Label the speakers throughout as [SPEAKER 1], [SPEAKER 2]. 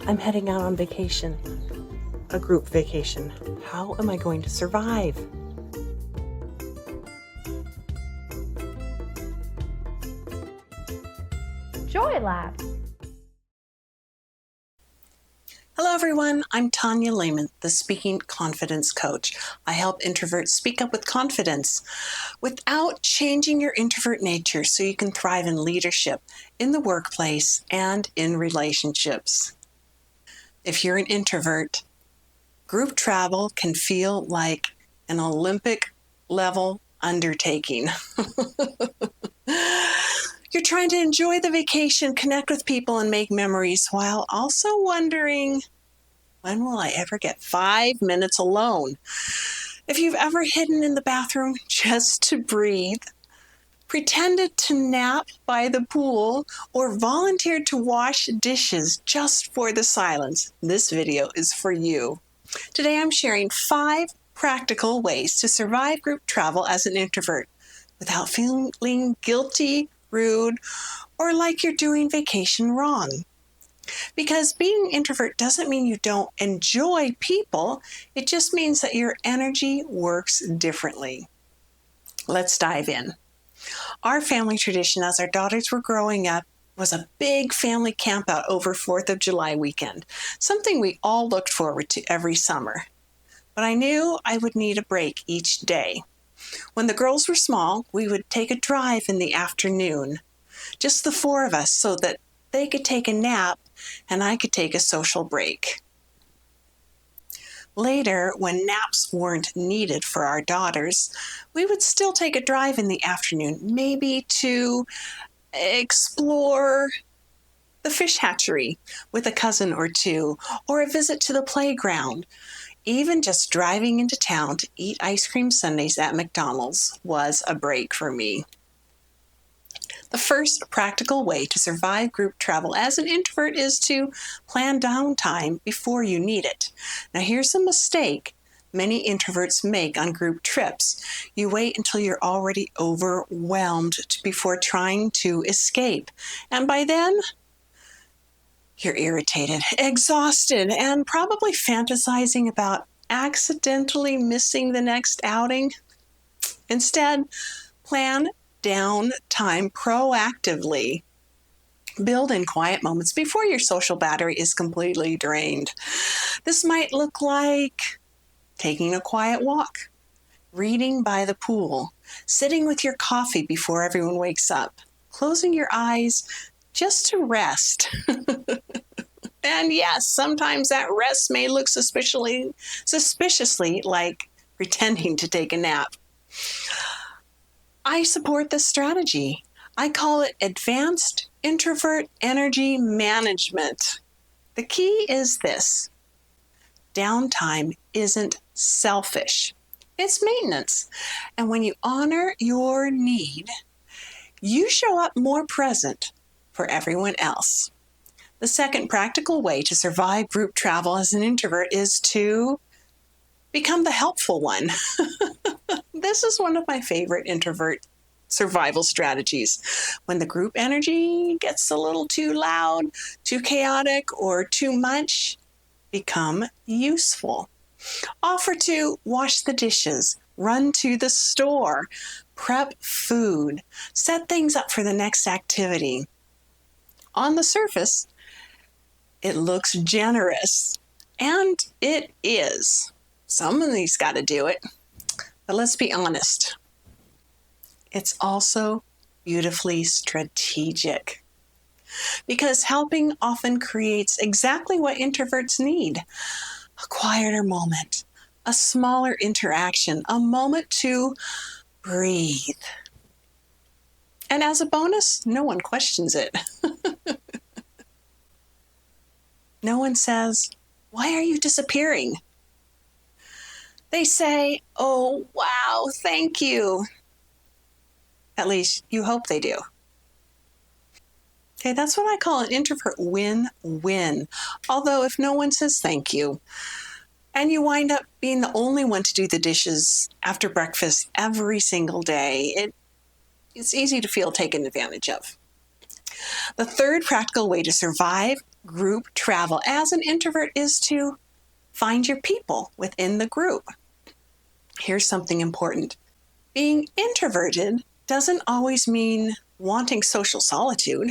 [SPEAKER 1] I'm heading out on vacation, a group vacation. How am I going to survive?
[SPEAKER 2] Joy Lab.
[SPEAKER 1] Hello everyone, I'm Tanya Lehman, the Speaking Confidence Coach. I help introverts speak up with confidence without changing your introvert nature so you can thrive in leadership, in the workplace, and in relationships. If you're an introvert, group travel can feel like an Olympic level undertaking. You're trying to enjoy the vacation, connect with people, and make memories while also wondering, when will I ever get 5 minutes alone? If you've ever hidden in the bathroom just to breathe, pretended to nap by the pool, or volunteered to wash dishes just for the silence, this video is for you. Today I'm sharing 5 practical ways to survive group travel as an introvert without feeling guilty, rude, or like you're doing vacation wrong. Because being an introvert doesn't mean you don't enjoy people, it just means that your energy works differently. Let's dive in. Our family tradition as our daughters were growing up was a big family campout over 4th of July weekend, something we all looked forward to every summer. But I knew I would need a break each day. When the girls were small, we would take a drive in the afternoon, just the 4 of us, so that they could take a nap and I could take a social break. Later, when naps weren't needed for our daughters, we would still take a drive in the afternoon, maybe to explore the fish hatchery with a cousin or two, or a visit to the playground. Even just driving into town to eat ice cream sundaes at McDonald's was a break for me. The first practical way to survive group travel as an introvert is to plan downtime before you need it. Now here's a mistake many introverts make on group trips. You wait until you're already overwhelmed before trying to escape. And by then, you're irritated, exhausted, and probably fantasizing about accidentally missing the next outing. Instead, plan downtime proactively. Build in quiet moments before your social battery is completely drained. This might look like taking a quiet walk, reading by the pool, sitting with your coffee before everyone wakes up, closing your eyes just to rest. And yes, sometimes that rest may look suspiciously like pretending to take a nap. I support this strategy. I call it advanced introvert energy management. The key is this: downtime isn't selfish. It's maintenance. And when you honor your need, you show up more present for everyone else. The second practical way to survive group travel as an introvert is to become the helpful one. This is one of my favorite introvert survival strategies. When the group energy gets a little too loud, too chaotic, or too much, become useful. Offer to wash the dishes, run to the store, prep food, set things up for the next activity. On the surface, it looks generous, and it is. Somebody's got to do it. But let's be honest, it's also beautifully strategic. Because helping often creates exactly what introverts need: a quieter moment, a smaller interaction, a moment to breathe. And as a bonus, no one questions it. No one says, "Why are you disappearing?" They say, "Oh, wow, thank you." At least you hope they do. Okay, that's what I call an introvert win-win. Although if no one says thank you, and you wind up being the only one to do the dishes after breakfast every single day, it's easy to feel taken advantage of. The third practical way to survive group travel as an introvert is to find your people within the group. Here's something important. Being introverted doesn't always mean wanting social solitude.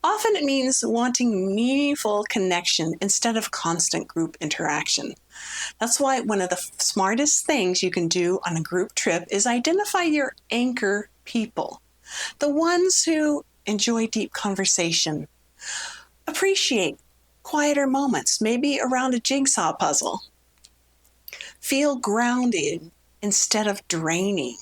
[SPEAKER 1] Often it means wanting meaningful connection instead of constant group interaction. That's why one of the smartest things you can do on a group trip is identify your anchor people, the ones who enjoy deep conversation, appreciate quieter moments, maybe around a jigsaw puzzle, feel grounded instead of draining,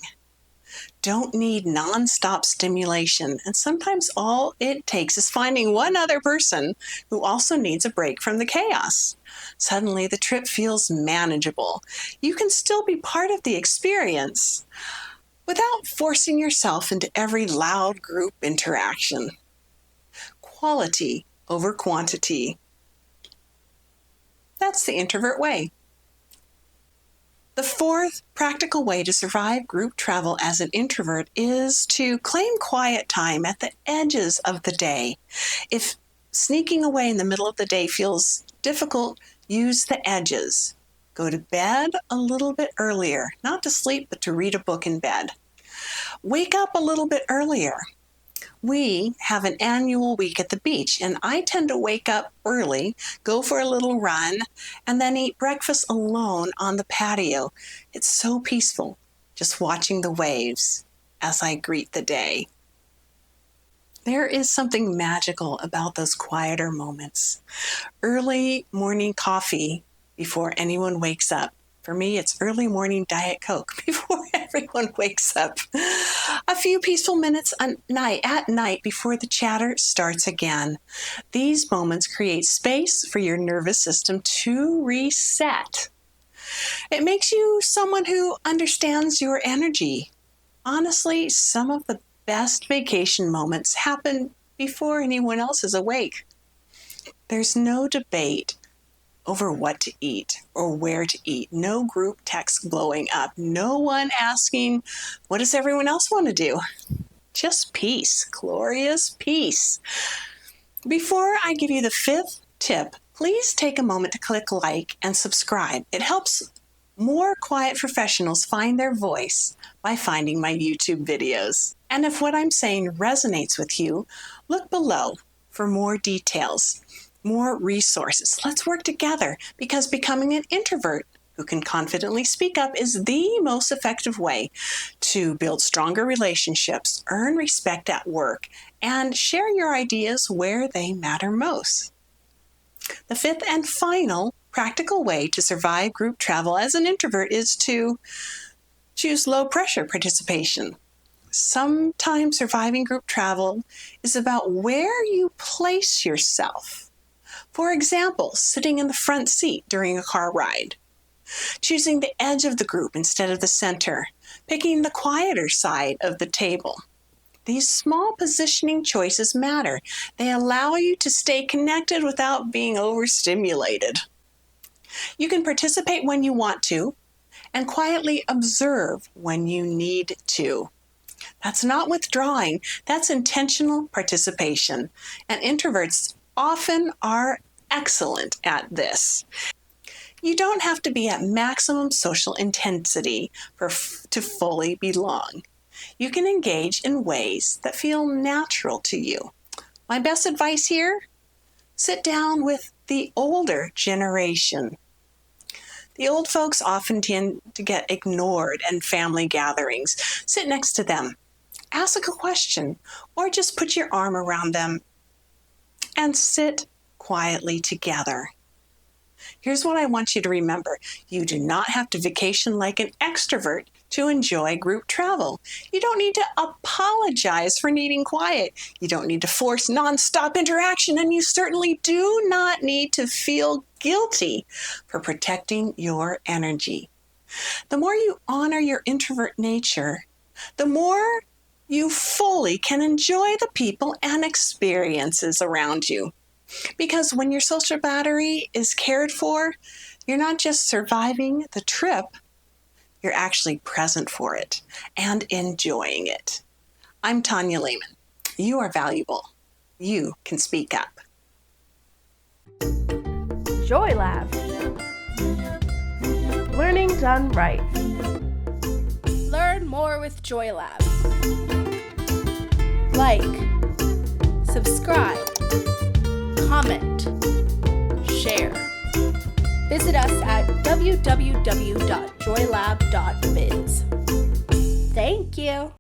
[SPEAKER 1] don't need nonstop stimulation, and sometimes all it takes is finding one other person who also needs a break from the chaos. Suddenly, the trip feels manageable. You can still be part of the experience without forcing yourself into every loud group interaction. Quality over quantity. That's the introvert way. The fourth practical way to survive group travel as an introvert is to claim quiet time at the edges of the day. If sneaking away in the middle of the day feels difficult, use the edges. Go to bed a little bit earlier, not to sleep, but to read a book in bed. Wake up a little bit earlier. We have an annual week at the beach, and I tend to wake up early, go for a little run, and then eat breakfast alone on the patio. It's so peaceful, just watching the waves as I greet the day. There is something magical about those quieter moments. Early morning coffee before anyone wakes up. For me, it's early morning Diet Coke before everyone wakes up. A few peaceful minutes at night before the chatter starts again. These moments create space for your nervous system to reset. It makes you someone who understands your energy. Honestly, some of the best vacation moments happen before anyone else is awake. There's no debate over what to eat or where to eat. No group text blowing up. No one asking, what does everyone else want to do? Just peace, glorious peace. Before I give you the fifth tip, please take a moment to click like and subscribe. It helps more quiet professionals find their voice by finding my YouTube videos. And if what I'm saying resonates with you, look below for more details. More resources. Let's work together, because becoming an introvert who can confidently speak up is the most effective way to build stronger relationships, earn respect at work, and share your ideas where they matter most. The fifth and final practical way to survive group travel as an introvert is to choose low pressure participation. Sometimes surviving group travel is about where you place yourself. For example, sitting in the front seat during a car ride, choosing the edge of the group instead of the center, picking the quieter side of the table. These small positioning choices matter. They allow you to stay connected without being overstimulated. You can participate when you want to and quietly observe when you need to. That's not withdrawing, that's intentional participation. And introverts often are excellent at this. You don't have to be at maximum social intensity to fully belong. You can engage in ways that feel natural to you. My best advice here? Sit down with the older generation. The old folks often tend to get ignored in family gatherings. Sit next to them. Ask a question, or just put your arm around them and sit quietly together. Here's what I want you to remember. You do not have to vacation like an extrovert to enjoy group travel. You don't need to apologize for needing quiet. You don't need to force nonstop interaction, and you certainly do not need to feel guilty for protecting your energy. The more you honor your introvert nature, the more you fully can enjoy the people and experiences around you. Because when your social battery is cared for, you're not just surviving the trip, you're actually present for it and enjoying it. I'm Tanya Lehman. You are valuable. You can speak up.
[SPEAKER 2] Joy Lab. Learning done right.
[SPEAKER 3] Learn more with Joy Lab. Like, subscribe, comment, share. Visit us at www.joylab.biz. Thank you.